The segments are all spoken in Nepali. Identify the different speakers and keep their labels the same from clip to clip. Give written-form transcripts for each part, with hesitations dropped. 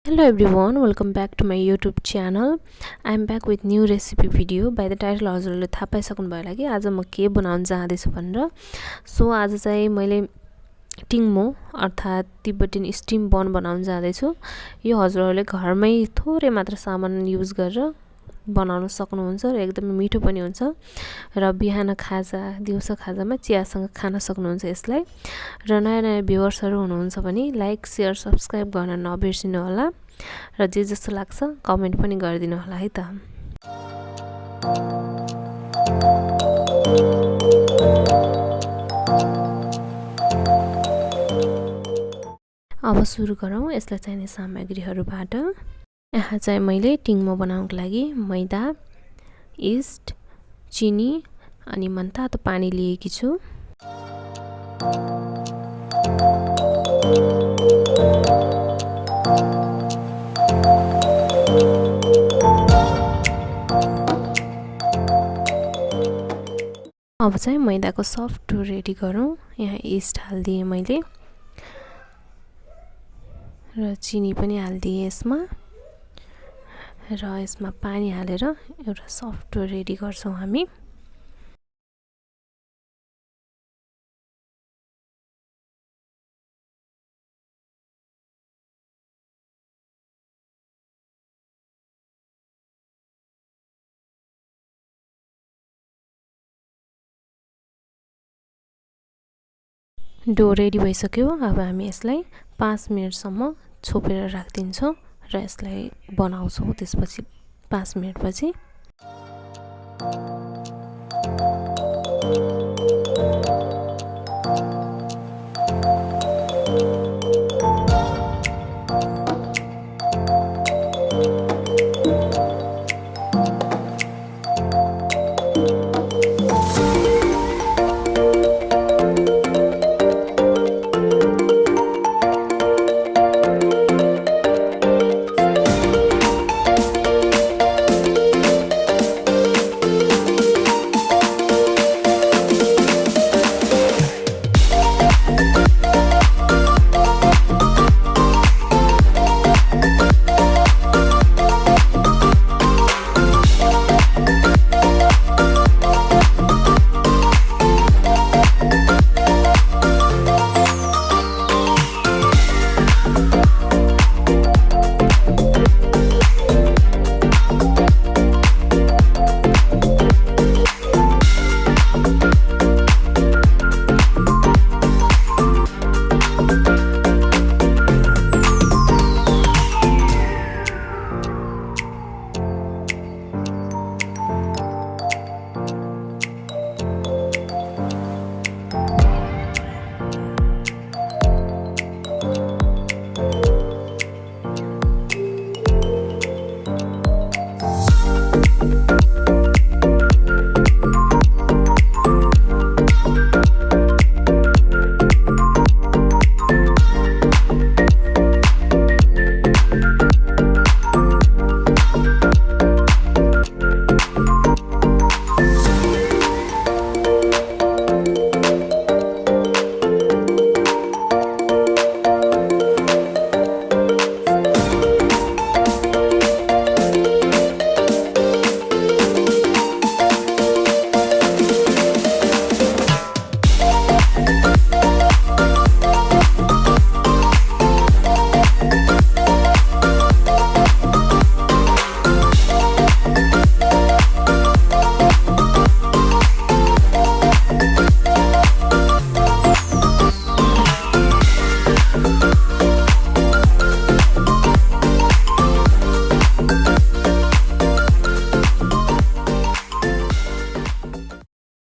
Speaker 1: Hello everyone, welcome back to my YouTube channel. I am back with new recipe video. By the title हजुरले थाहा पाइसक्नु भयो होला कि आज म के बनाउन जाँदैछु भनेर. सो आज चाहिँ मैले टिङमो अर्थात तिब्बतन स्टीम बन बनाउन जाँदैछु. यो हजुरहरूले घरमै थोरै मात्र सामान युज गरेर बनाउन सक्नुहुन्छ र एकदमै मिठो पनि हुन्छ र बिहान खाजा दिउँसो खाजामा चियासँग खान सक्नुहुन्छ यसलाई. र नयाँ भ्युअर्सहरु हुनुहुन्छ भने लाइक शेयर सब्स्क्राइब गर्न नबिर्सिनु होला र जे जस्तो लाग्छ कमेन्ट पनि गरिदिनु होला है त. अब सुरु गरौँ. यसलाई चाहिने सामग्रीहरुबाट यहाँ चाहिँ मैले टिङमो बनाउनको लागि मैदा, यीस्ट, चिनी अनि मनतातो पानी लिएकी छु. अब चाहिँ मैदाको सफ्ट डो रेडी गरौँ. यहाँ यीस्ट हाल्दिए मैले र चिनी पनि हाल्दिए यसमा र यसमा पानी हालेर एउटा सफ्ट डो रेडी गर्छौं हामी. डो रेडी भइसक्यो. अब हामी यसलाई 5 मिनेटसम्म छोपेर राख्दिन्छौं र यसलाई बनाउँछौं त्यसपछि 5 मिनेटपछि.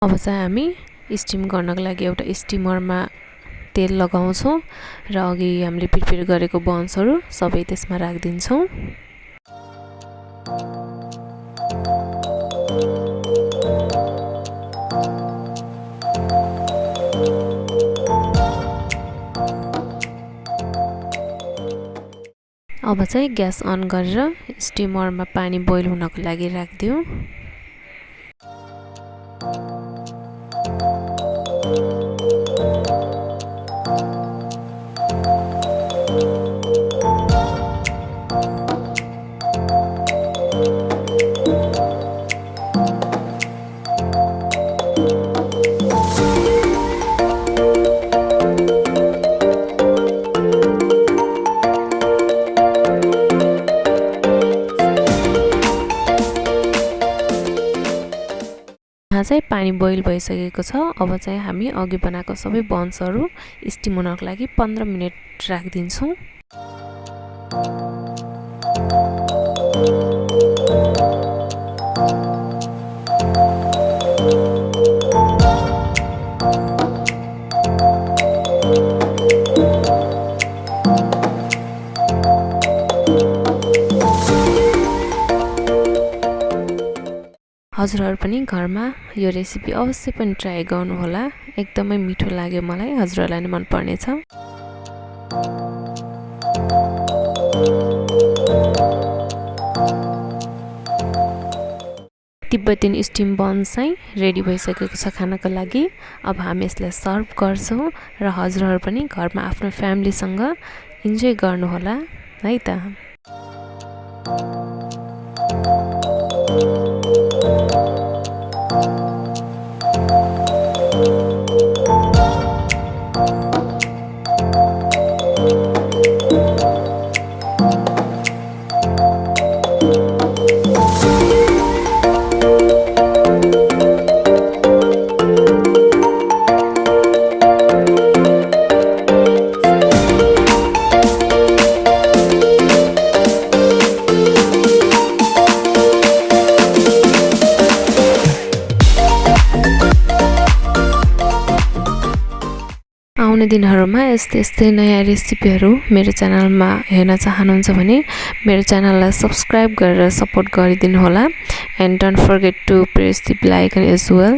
Speaker 1: अब चाहिँ हामी स्टीम गर्नको लागि एउटा स्टीमरमा तेल लगाउँछौं र अघि हामीले प्रिपेयर गरेको बन्सहरु सबै त्यसमा राख्दिन्छौं. अब चाहिँ ग्यास अन गरेर स्टीमरमा पानी बोइल हुनको लागि राख्दियौ. चाहिँ पानी बोइल भइसकेको छ। अब चाहिँ हामी अघि बनाएको सबै बन्सहरु स्टिम हुनको लागि 15 मिनेट राखिदिन्छौँ। हजुरहरु पनि घरमा यो रेसिपी अवश्य पनि ट्राई गर्नु होला। एकदमै मिठो लाग्यो मलाई, हजुरहरुलाई नि मन पर्नेछ। तिब्बतीन स्टीम बन्स चाहिँ रेडी भइसकेको छ खानको लागि। अब हामी यसलाई सर्भ गर्छौं र हजुरहरु पनि घरमा आफ्नो फ्यामिलीसँग इन्जोय गर्नु होला है त। आउने दिनहरुमा यस्तै नयाँ रेसिपीहरु मेरो च्यानलमा हेर्न चाहनुहुन्छ भने मेरो च्यानललाई सब्स्क्राइब गरेर सपोर्ट गरिदिनु होला। And don't forget to press the bell icon as well.